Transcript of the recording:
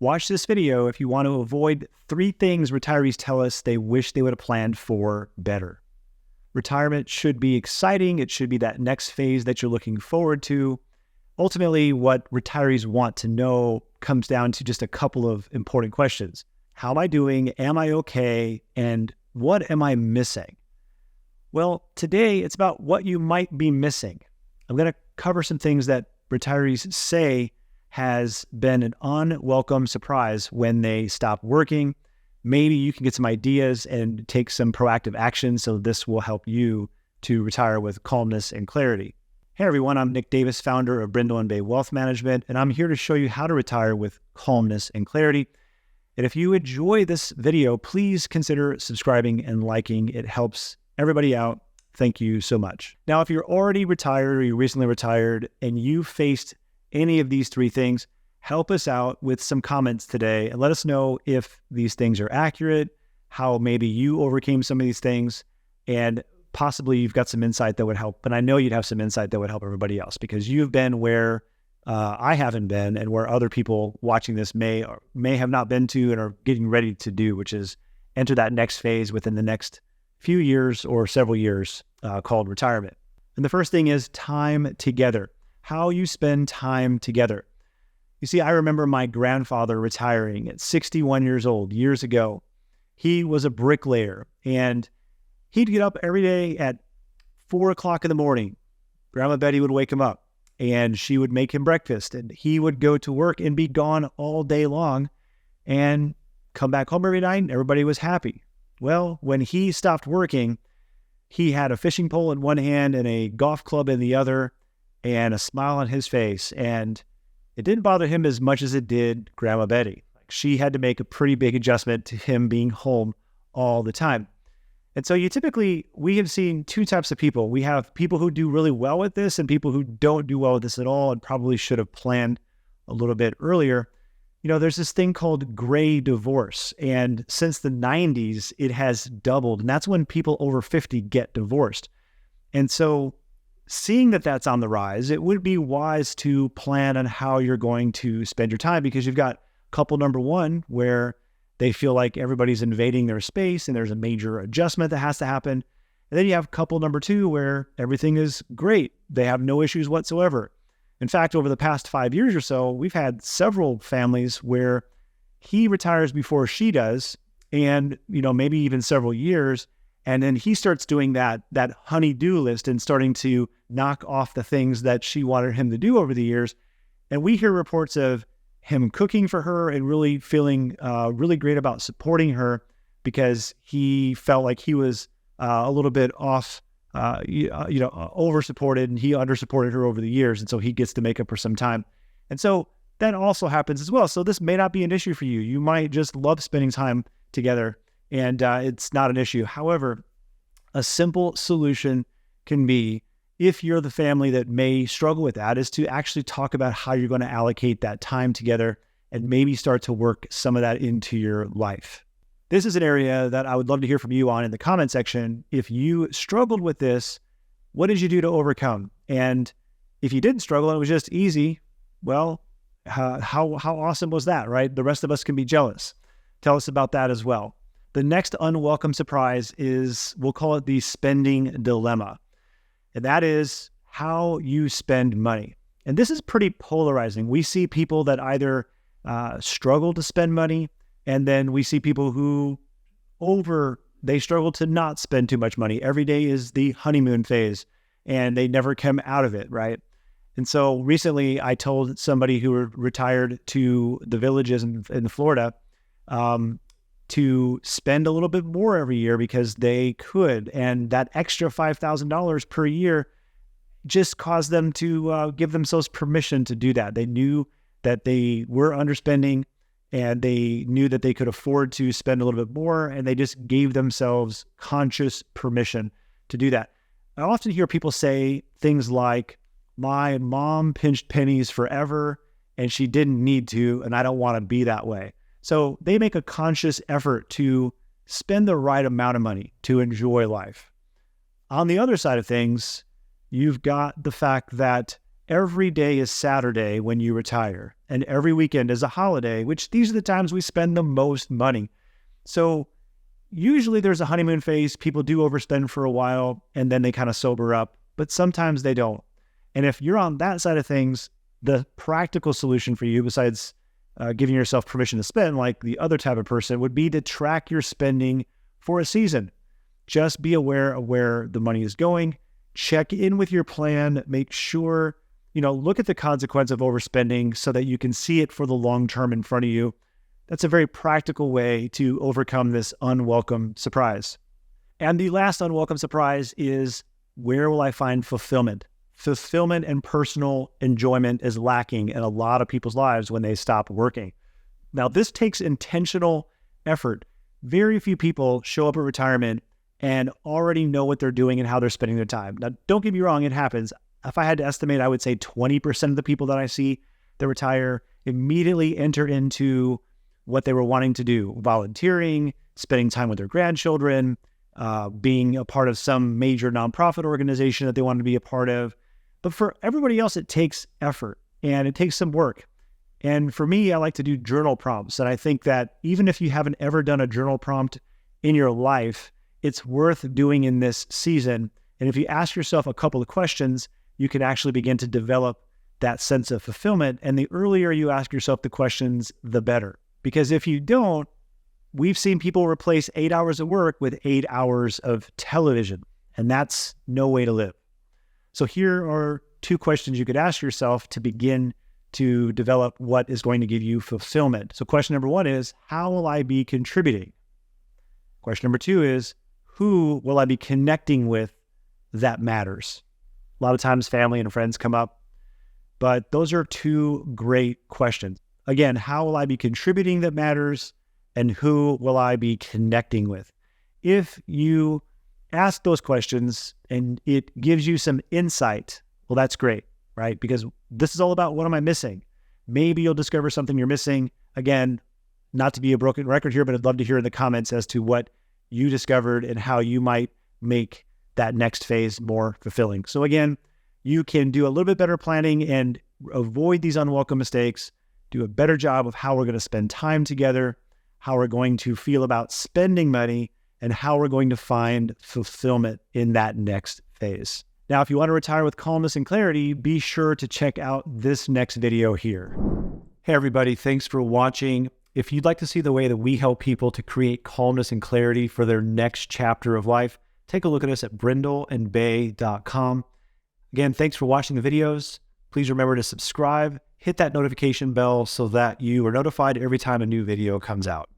Watch this video if you want to avoid 3 things retirees tell us they wish they would have planned for better. Retirement should be exciting. It should be that next phase that you're looking forward to. Ultimately, what retirees want to know comes down to just a couple of important questions. How am I doing? Am I okay? And what am I missing? Well, today it's about what you might be missing. I'm going to cover some things that retirees say has been an unwelcome surprise when they stop working. Maybe you can get some ideas and take some proactive action, so this will help you to retire with calmness and clarity. Hey everyone, I'm Nick Davis, founder of Brindle Bay Wealth Management, and I'm here to show you how to retire with calmness and clarity. And if you enjoy this video, please consider subscribing and liking. It helps everybody out. Thank you so much. Now, if you're already retired or you recently retired and you faced any of these 3 things, help us out with some comments today and let us know if these things are accurate, how maybe you overcame some of these things, and possibly you've got some insight that would help. But I know you'd have some insight that would help everybody else because you've been where I haven't been and where other people watching this may have not been to and are getting ready to do, which is enter that next phase within the next few years or several years called retirement. And the first thing is time together. How you spend time together. You see, I remember my grandfather retiring at 61 years old years ago. He was a bricklayer and he'd get up every day at 4 o'clock in the morning. Grandma Betty would wake him up and she would make him breakfast and he would go to work and be gone all day long and come back home every night and everybody was happy. Well, when he stopped working, he had a fishing pole in one hand and a golf club in the other and a smile on his face. And it didn't bother him as much as it did Grandma Betty. She had to make a pretty big adjustment to him being home all the time. And so we have seen 2 types of people. We have people who do really well with this and people who don't do well with this at all and probably should have planned a little bit earlier. You know, there's this thing called gray divorce. And since the 90s, it has doubled. And that's when people over 50 get divorced. And so seeing that that's on the rise, it would be wise to plan on how you're going to spend your time because you've got couple number 1 where they feel like everybody's invading their space and there's a major adjustment that has to happen. And then you have couple number 2 where everything is great. They have no issues whatsoever. In fact, over the past 5 years or so, we've had several families where he retires before she does and, maybe even several years. And then he starts doing that honey-do list and starting to knock off the things that she wanted him to do over the years. And we hear reports of him cooking for her and really feeling really great about supporting her because he felt like he was a little bit off, over-supported and he under-supported her over the years. And so he gets to make up for some time. And so that also happens as well. So this may not be an issue for you. You might just love spending time together and it's not an issue. However, a simple solution can be, if you're the family that may struggle with that, is to actually talk about how you're going to allocate that time together and maybe start to work some of that into your life. This is an area that I would love to hear from you on in the comment section. If you struggled with this, what did you do to overcome? And if you didn't struggle and it was just easy, well, how awesome was that, right? The rest of us can be jealous. Tell us about that as well. The next unwelcome surprise is, we'll call it the spending dilemma. And that is how you spend money. And this is pretty polarizing. We see people that either struggle to spend money, and then we see people who they struggle to not spend too much money. Every day is the honeymoon phase, and they never come out of it, right? And so recently I told somebody who retired to the villages in Florida, to spend a little bit more every year because they could. And that extra $5,000 per year just caused them to give themselves permission to do that. They knew that they were underspending and they knew that they could afford to spend a little bit more, and they just gave themselves conscious permission to do that. I often hear people say things like, my mom pinched pennies forever and she didn't need to, and I don't want to be that way. So they make a conscious effort to spend the right amount of money to enjoy life. On the other side of things, you've got the fact that every day is Saturday when you retire, and every weekend is a holiday, which these are the times we spend the most money. So usually there's a honeymoon phase. People do overspend for a while, and then they kind of sober up, but sometimes they don't. And if you're on that side of things, the practical solution for you, besides giving yourself permission to spend like the other type of person, would be to track your spending for a season. Just be aware of where the money is going. Check in with your plan. Make sure, look at the consequence of overspending so that you can see it for the long term in front of you. That's a very practical way to overcome this unwelcome surprise. And the last unwelcome surprise is, where will I find fulfillment? Fulfillment and personal enjoyment is lacking in a lot of people's lives when they stop working. Now, this takes intentional effort. Very few people show up at retirement and already know what they're doing and how they're spending their time. Now, don't get me wrong, it happens. If I had to estimate, I would say 20% of the people that I see that retire immediately enter into what they were wanting to do: volunteering, spending time with their grandchildren, being a part of some major nonprofit organization that they want to be a part of. But for everybody else, it takes effort and it takes some work. And for me, I like to do journal prompts. And I think that even if you haven't ever done a journal prompt in your life, it's worth doing in this season. And if you ask yourself a couple of questions, you can actually begin to develop that sense of fulfillment. And the earlier you ask yourself the questions, the better. Because if you don't, we've seen people replace 8 hours of work with 8 hours of television, and that's no way to live. So here are 2 questions you could ask yourself to begin to develop what is going to give you fulfillment. So question number 1 is, how will I be contributing? Question number 2 is, who will I be connecting with that matters? A lot of times family and friends come up, but those are 2 great questions. Again, how will I be contributing that matters, and who will I be connecting with? If you ask those questions and it gives you some insight, well, that's great, right? Because this is all about, what am I missing? Maybe you'll discover something you're missing. Again, not to be a broken record here, but I'd love to hear in the comments as to what you discovered and how you might make that next phase more fulfilling. So again, you can do a little bit better planning and avoid these unwelcome mistakes, do a better job of how we're going to spend time together, how we're going to feel about spending money, and how we're going to find fulfillment in that next phase. Now, if you want to retire with calmness and clarity, be sure to check out this next video here. Hey everybody, thanks for watching. If you'd like to see the way that we help people to create calmness and clarity for their next chapter of life, take a look at us at brindleandbay.com. Again, thanks for watching the videos. Please remember to subscribe, hit that notification bell so that you are notified every time a new video comes out.